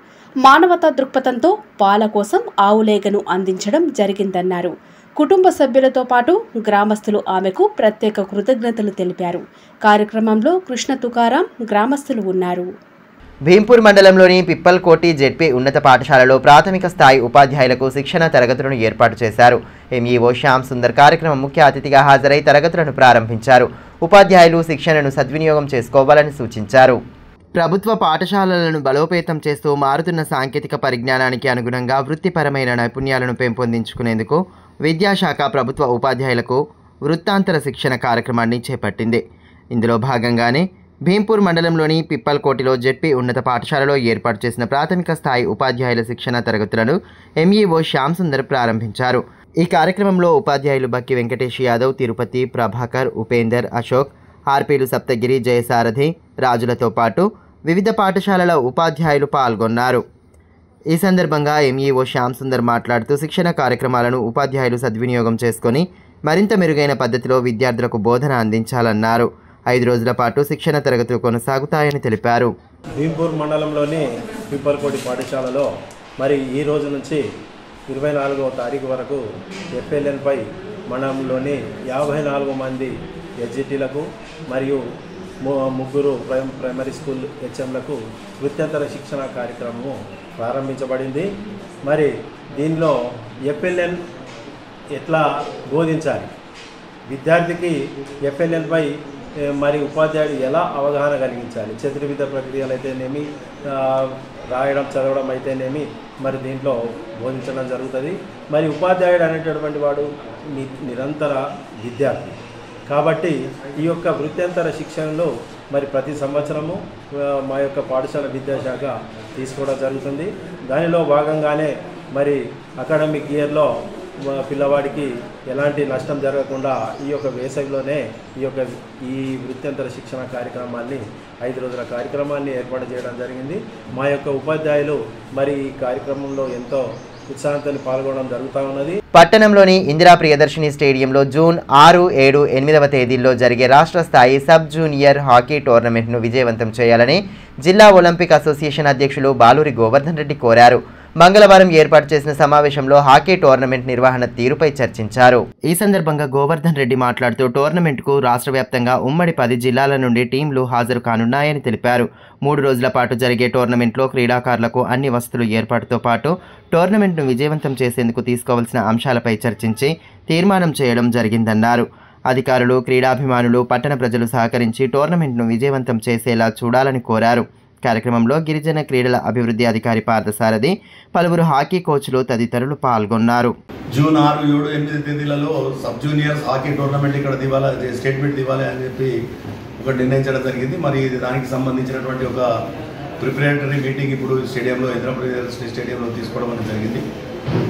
మానవతా దృక్పథంతో పాల కోసం ఆవులేగను అందించడం జరిగిందన్నారు. కుటుంబ సభ్యులతో పాటు గ్రామస్తులు ఆమెకు ప్రత్యేక కృతజ్ఞతలు తెలిపారు. కార్యక్రమంలో కృష్ణ తుకారాం గ్రామస్తులు ఉన్నారు. భీంపూర్ మండలంలోని పిప్పల్కోటి జెడ్పీ ఉన్నత పాఠశాలలో ప్రాథమిక స్థాయి ఉపాధ్యాయులకు శిక్షణ తరగతులను ఏర్పాటు చేశారు. ఎంఈఓ శ్యామ్ సుందర్ కార్యక్రమం ముఖ్య అతిథిగా హాజరై తరగతులను ప్రారంభించారు. ఉపాధ్యాయులు శిక్షణను సద్వినియోగం చేసుకోవాలని సూచించారు. ప్రభుత్వ పాఠశాలలను బలోపేతం చేస్తూ మారుతున్న సాంకేతిక పరిజ్ఞానానికి అనుగుణంగా వృత్తిపరమైన నైపుణ్యాలను పెంపొందించుకునేందుకు విద్యాశాఖ ప్రభుత్వ ఉపాధ్యాయులకు వృత్తాంతర శిక్షణ కార్యక్రమాన్ని చేపట్టింది. ఇందులో భాగంగానే భీంపూర్ మండలంలోని పిప్పల్కోటిలో జెడ్పీ ఉన్నత పాఠశాలలో ఏర్పాటు చేసిన ప్రాథమిక స్థాయి ఉపాధ్యాయుల శిక్షణ తరగతులను ఎంఈఓ శ్యామ్ సుందర్ ప్రారంభించారు. ఈ కార్యక్రమంలో ఉపాధ్యాయులు బక్కి వెంకటేష్ యాదవ్, తిరుపతి, ప్రభాకర్, ఉపేందర్, అశోక్, ఆర్పీలు సప్తగిరి, జయసారథి, రాజులతో పాటు వివిధ పాఠశాలల ఉపాధ్యాయులు పాల్గొన్నారు. ఈ సందర్భంగా ఎంఈఓ శ్యామ్ సుందర్ మాట్లాడుతూ శిక్షణ కార్యక్రమాలను ఉపాధ్యాయులు సద్వినియోగం చేసుకొని మరింత మెరుగైన పద్ధతిలో విద్యార్థులకు బోధన అందించాలన్నారు. 5 రోజుల పాటు శిక్షణ తరగతులు కొనసాగుతాయని తెలిపారు. భీంపూర్ మండలంలోని పిప్పల్కోటి పాఠశాలలో మరి ఈ రోజు నుంచి 24వ తారీఖు వరకు ఎఫ్ఎల్ఎన్పై మండలంలోని 54 మంది ఎస్జిటీలకు మరియు 3 ప్రైమరీ స్కూల్ హెచ్ఎంలకు వృత్యంతర శిక్షణ కార్యక్రమము ప్రారంభించబడింది. మరి దీనిలో ఎఫ్ఎల్ఎన్ ఎట్లా బోధించాలి, విద్యార్థికి ఎఫ్ఎల్ఎన్పై మరి ఉపాధ్యాయుడు ఎలా అవగాహన కలిగించాలి, చతుర్విధ ప్రక్రియలు అయితేనేమి, రాయడం చదవడం అయితేనేమి మరి దీంట్లో బోధించడం జరుగుతుంది. మరి ఉపాధ్యాయుడు అనేటటువంటి వాడు నిరంతర విద్యార్థి కాబట్టి ఈ యొక్క వృత్యంతర శిక్షణలో మరి ప్రతి సంవత్సరము మా యొక్క పాఠశాల విద్యాశాఖ తీసుకోవడం జరుగుతుంది. దానిలో భాగంగానే మరి అకాడమిక్ ఇయర్లో పిల్లవాడికి ఎలాంటి నష్టం జరగకుండా ఈ యొక్క వేసవిలోనే ఈ వృత్యంతర శిక్షణ కార్యక్రమాన్ని 5 రోజుల కార్యక్రమాన్ని ఏర్పాటు చేయడం జరిగింది. మా యొక్క ఉపాధ్యాయులు మరి ఈ కార్యక్రమంలో ఎంతో ఉత్సాహంతో పాల్గొనడం జరుగుతూ ఉన్నది. పట్టణంలోని ఇందిరా ప్రియదర్శిని స్టేడియంలో జూన్ 6, 7, 8వ తేదీల్లో జరిగే రాష్ట్ర స్థాయి సబ్ జూనియర్ హాకీ టోర్నమెంట్ను విజయవంతం చేయాలని జిల్లా ఒలింపిక్ అసోసియేషన్ అధ్యక్షులు బాలూరి గోవర్ధన్ రెడ్డి కోరారు. మంగళవారం ఏర్పాటు చేసిన సమావేశంలో హాకీ టోర్నమెంట్ నిర్వహణ తీరుపై చర్చించారు. ఈ సందర్భంగా గోవర్ధన్ రెడ్డి మాట్లాడుతూ టోర్నమెంట్కు రాష్ట్ర వ్యాప్తంగా ఉమ్మడి 10 జిల్లాల నుండి టీంలు హాజరు కానున్నాయని తెలిపారు. 3 రోజుల పాటు జరిగే టోర్నమెంట్లో క్రీడాకారులకు అన్ని వసతులు ఏర్పాటుతో పాటు టోర్నమెంట్ను విజయవంతం చేసేందుకు తీసుకోవాల్సిన అంశాలపై చర్చించి తీర్మానం చేయడం జరిగిందన్నారు. అధికారులు, క్రీడాభిమానులు, పట్టణ ప్రజలు సహకరించి టోర్నమెంట్ను విజయవంతం చేసేలా చూడాలని కోరారు. కార్యక్రమంలో గిరిజన క్రీడల అభివృద్ధి అధికారి పార్థసారథి, పలువురు హాకీ కోచ్లు తదితరులు పాల్గొన్నారు. జూన్ 6, 7, 8 తేదీలలో సబ్ జూనియర్స్ హాకీ టోర్నమెంట్ ఇక్కడ దివాలి, స్టేట్మెంట్ దివాలి అని చెప్పి ఒక నిర్ణయించడం జరిగింది. మరి దానికి సంబంధించినటువంటి ఒక ప్రిపరేటరీ మీటింగ్ ఇప్పుడు స్టేడియంలో, ఇందిరా ప్రియదర్శిని స్టేడియంలో తీసుకోవడం అనేది జరిగింది.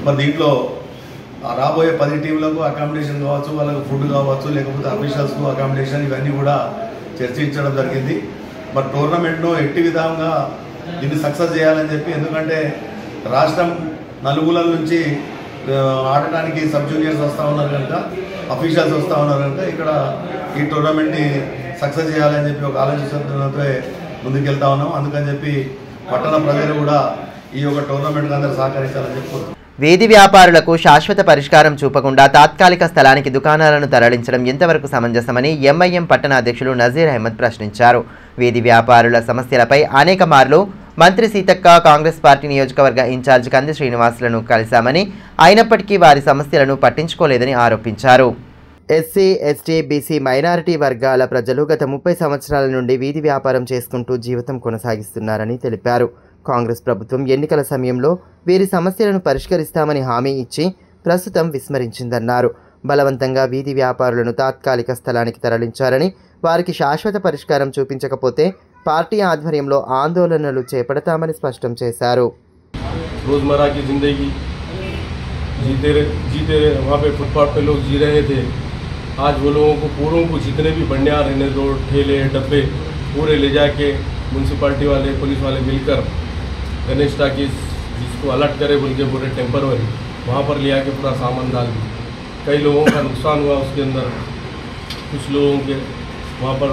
మరి దీంట్లో రాబోయే 10 టీంలకు అకామిడేషన్ కావచ్చు, వాళ్ళకు ఫుడ్ కావచ్చు, లేకపోతే అఫీషియల్స్కు అకామిడేషన్, ఇవన్నీ కూడా చర్చించడం జరిగింది. మరి టోర్నమెంట్ను ఎట్టి విధంగా దీన్ని సక్సెస్ చేయాలని చెప్పి, ఎందుకంటే రాష్ట్రం నలుమూలల నుంచి ఆడటానికి సబ్ జూనియర్స్ వస్తూ ఉన్నారు కనుక, అఫీషియల్స్ వస్తూ ఉన్నారు కనుక ఇక్కడ ఈ టోర్నమెంట్ని సక్సెస్ చేయాలని చెప్పి ఒక ఆలోచనతో ముందుకెళ్తా ఉన్నాం. అందుకని చెప్పి పట్టణ ప్రజలు కూడా ఈ యొక్క టోర్నమెంట్కి అందరూ సహకరించాలని చెప్పి వీధి వ్యాపారులకు శాశ్వత పరిష్కారం చూపకుండా తాత్కాలిక స్థలానికి దుకాణాలను తరలించడం ఎంతవరకు సమంజసమని ఎంఐఎం పట్టణ అధ్యక్షులు నజీర్ అహ్మద్ ప్రశ్నించారు. వీధి వ్యాపారుల సమస్యలపై అనేక మార్లు మంత్రి సీతక్క, కాంగ్రెస్ పార్టీ నియోజకవర్గ ఇన్ఛార్జ్ కంది శ్రీనివాసులను కలిశామని, అయినప్పటికీ వారి సమస్యలను పట్టించుకోలేదని ఆరోపించారు. ఎస్సీ, ఎస్టీ, బీసీ, మైనారిటీ వర్గాల ప్రజలు గత 30 సంవత్సరాల నుండి వీధి వ్యాపారం చేసుకుంటూ జీవితం కొనసాగిస్తున్నారని తెలిపారు. కాంగ్రెస్ ప్రభుత్వం ఎన్నికల సమయంలో వీరి సమస్యలను పరిష్కరిస్తామని హామీ ఇచ్చి ప్రస్తుతం విస్మరించిందన్నారు. బలవంతంగా వీధి వ్యాపారులను తాత్కాలిక స్థలానికి తరలించారని, వారికి శాశ్వత పరిష్కారం చూపించకపోతే పార్టీ ఆధ్వర్యంలో ఆందోళనలు చేపడతామని స్పష్టం చేశారు. रोज़मर्रा की ज़िंदगी जीते वहाँ पे फुटपाथ पे लोग जी रहे थे. आज वो लोगों को पूरों को जितने भी बंडियार रहने रोड, ठेले, डब्बे पूरे ले जाके म्यूनसिपाल्टी वाले, पुलिस वाले मिलकर गणेश टाकीज जिसको अलर्ट करे बोल के पूरे टेम्पररी वहाँ पर ले आके पूरा सामान डाल दी. कई लोगों का नुकसान हुआ उसके अंदर. कुछ लोगों के वहाँ पर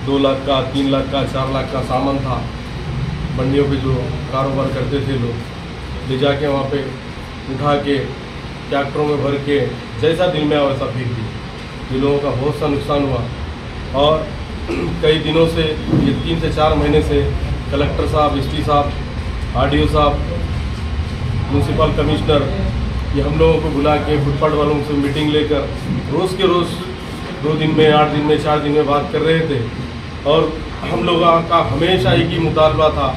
2 लाख का, 3 लाख का, 4 लाख का सामान था. मंडियों पे जो कारोबार करते थे लोग ले जाके वहाँ पे उठा के ट्रैक्टरों में भर के जैसा दिल में आया वैसा फेंक दी. ये लोगों का बहुत सा नुकसान हुआ. और कई दिनों से, ये 3 से 4 महीने से कलेक्टर साहब, एसपी साहब, आरडीओ साहब, म्यूनसिपल कमिश्नर ये हम लोगों को बुला के फुटपाथ वालों से मीटिंग लेकर रोज़ के रोज़ 2 दिन में, 8 दिन में, 4 दिन में बात कर रहे थे. और हम लोगों का हमेशा एक ही मुतालबा था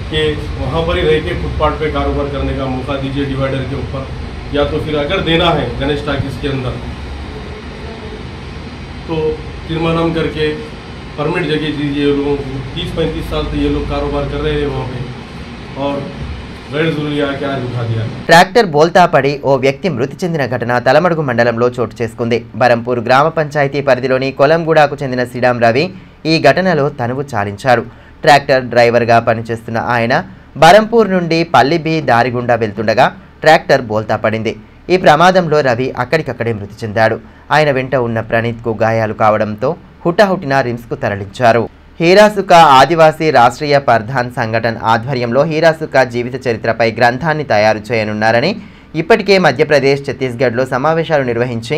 कि वहाँ पर ही रह के फुटपाथ पे कारोबार करने का मौका दीजिए डिवाइडर के ऊपर, या तो फिर अगर देना है गणेश टाकीज के अंदर तो तीर्मानम करके परमिट जगह दीजिए लोगों को। 30-35 साल से ये लोग कारोबार कर रहे हैं वहाँ पे और गैर जरूरी आके आज उठा दिया। ట్రాక్టర్ బోల్తా పడి ఓ వ్యక్తి మృతి చెందిన ఘటన తలమడుగు మండలంలో చోటు చేసుకుంది. బరంపూర్ గ్రామ పంచాయతీ పరిధిలోని కొలంగూడకు చెందిన శ్రీరామ్ రవి ఈ ఘటనలో తనువు చాలించాడు. ట్రాక్టర్ డ్రైవర్గా పనిచేస్తున్న ఆయన బరంపూర్ నుండి పల్లిబి దారి గుండా వెళ్తుండగా ట్రాక్టర్ బోల్తా పడింది. ఈ ప్రమాదంలో రవి అక్కడికక్కడే మృతి చెందాడు. ఆయన వెంట ఉన్న ప్రణీత్కు గాయాలు కావడంతో హుటాహుటిన రిమ్స్కు తరలించారు. హీరాసుక ఆదివాసీ రాష్ట్రీయ పర్ధాన్ సంఘటన ఆధ్వర్యంలో హీరాసుక జీవిత చరిత్రపై గ్రంథాన్ని తయారు చేయనున్నారని, ఇప్పటికే మధ్యప్రదేశ్, ఛత్తీస్గఢ్లో సమావేశాలు నిర్వహించి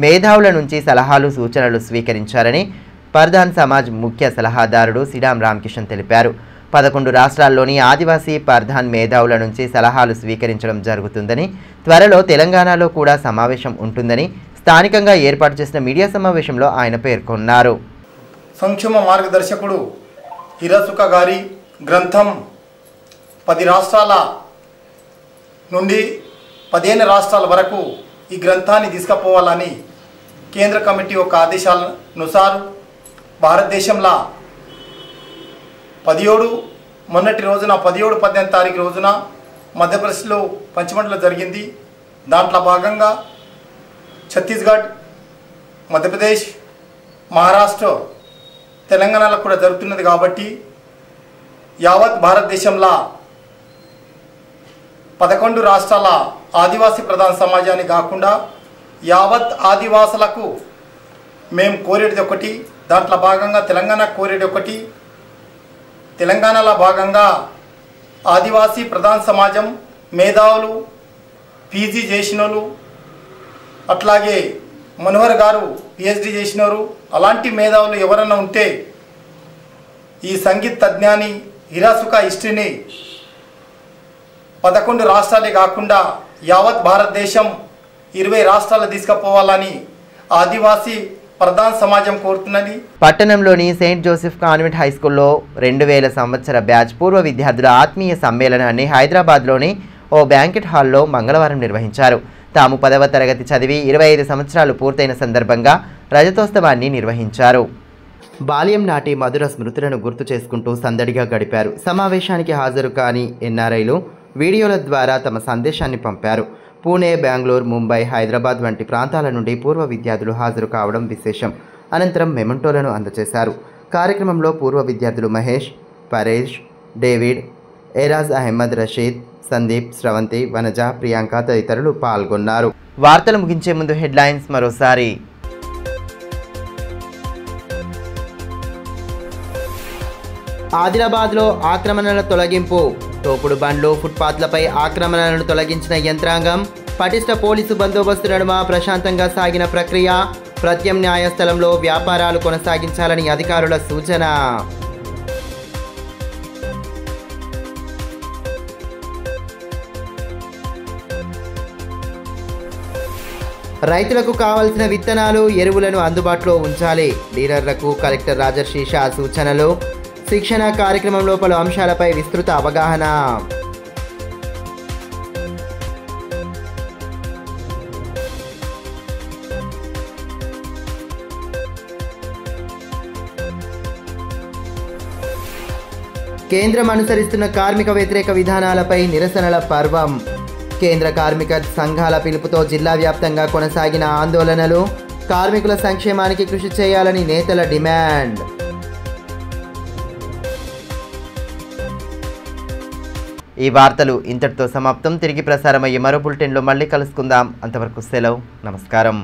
మేధావుల నుంచి సలహాలు, సూచనలు స్వీకరించారని పర్ధాన్ సమాజ్ ముఖ్య సలహాదారుడు శ్రీరామ్ రామకిషన్ తెలిపారు. 11 రాష్ట్రాల్లోని ఆదివాసీ పర్ధాన్ మేధావుల నుంచి సలహాలు స్వీకరించడం జరుగుతుందని, త్వరలో తెలంగాణలో కూడా సమావేశం ఉంటుందని స్థానికంగా ఏర్పాటు చేసిన మీడియా సమావేశంలో ఆయన పేర్కొన్నారు. సంక్షేమ మార్గదర్శకుడు హీరాసుక గారి గ్రంథం 10 రాష్ట్రాల నుండి 15 రాష్ట్రాల వరకు ఈ గ్రంథాన్ని తీసుకుపోవాలని కేంద్ర కమిటీ యొక్క ఆదేశాలనుసారం భారతదేశంలో 17 మొన్నటి రోజున 17-18 తారీఖు రోజున మధ్యప్రదేశ్లో పంచమండలో జరిగింది. దాంట్లో భాగంగా ఛత్తీస్గఢ్, మధ్యప్రదేశ్, మహారాష్ట్ర, తెలంగాణలో కూడా జరుగుతున్నది. కాబట్టి యావత్ భారతదేశంలో 11 రాష్ట్రాల ఆదివాసీ ప్రధాన సమాజాన్ని కాకుండా యావత్ ఆదివాసులకు మేము కోరేది ఒకటి, దాంట్లో భాగంగా తెలంగాణ కోరేది ఒకటి. తెలంగాణలో భాగంగా ఆదివాసీ ప్రధాన సమాజం మేధావులు, పీజీ చేసినోళ్ళు, అట్లాగే మనోహర్ గారు పిహెచ్డి చేసినారు, అలాంటి మేధావులు ఎవరైనా ఉంటే ఈ సంగీత తజ్ఞాని హీరాసుక హిస్టరీని 11 రాష్ట్రాలే కాకుండా యావత్ భారతదేశం 20 రాష్ట్రాలు తీసుకుపోవాలని ఆదివాసీ ప్రధాన సమాజం కోరుతున్నది. పట్టణంలోని సెయింట్ జోసెఫ్ కాన్వెంట్ హైస్కూల్లో 2000 సంవత్సర బ్యాచ్ పూర్వ విద్యార్థుల ఆత్మీయ సమ్మేళనాన్ని హైదరాబాద్లోని ఓ బ్యాంకెట్ హాల్లో మంగళవారం నిర్వహించారు. తాము 10వ తరగతి చదివి 25 సంవత్సరాలు పూర్తయిన సందర్భంగా రజతోత్సవాన్ని నిర్వహించారు. బాల్యం నాటి మధుర స్మృతులను గుర్తు చేసుకుంటూ సందడిగా గడిపారు. సమావేశానికి హాజరు కాని ఎన్ఆర్ఐలు వీడియోల ద్వారా తమ సందేశాన్ని పంపారు. పూణే, బెంగళూరు, ముంబై, హైదరాబాద్ వంటి ప్రాంతాల నుండి పూర్వ విద్యార్థులు హాజరు కావడం విశేషం. అనంతరం మెమెంటోలను అందజేశారు. కార్యక్రమంలో పూర్వ విద్యార్థులు మహేష్, పరేష్, డేవిడ్, ఎరాజ్ అహ్మద్, రషీద్, సందీప్, స్రవంతి, వనజ, ప్రియాంక తదితరులు పాల్గొన్నారు. వార్తలు ముగించే ముందు హెడ్లైన్స్ మరోసారి. ఆదిలాబాద్లో ఆక్రమణల తొలగింపు. తోపుడు బండ్లు, ఫుట్పాత్లపై ఆక్రమణలను తొలగించిన యంత్రాంగం. పటిష్ట పోలీసు బందోబస్తు నడుమ ప్రశాంతంగా సాగిన ప్రక్రియ. ప్రత్యామ్నాయ స్థలంలో వ్యాపారాలు కొనసాగించాలని అధికారుల సూచన. రైతులకు కావలసిన విత్తనాలు, ఎరువులను అందుబాటులో ఉంచాలి. డీలర్లకు కలెక్టర్ రాజర్షి షా సూచనలు. శిక్షణ కార్యక్రమంలో పలు అంశాలపై విస్తృత అవగాహన. కేంద్రం అనుసరిస్తున్న కార్మిక వ్యతిరేక విధానాలపై నిరసనల పర్వం. కేంద్ర కార్మిక సంఘాల పిలుపుతో జిల్లా వ్యాప్తంగా కొనసాగిన ఆందోళనలు. కార్మికుల సంక్షేమానికి కృషి చేయాలని నేతల డిమాండ్. ఈ వార్తలు ఇంతటితో సమాప్తం. తిరిగి ప్రసారమయ్యే మరో బులెటిన్లో మళ్ళీ కలుసుకుందాం. అంతవరకు సెలవు. నమస్కారం.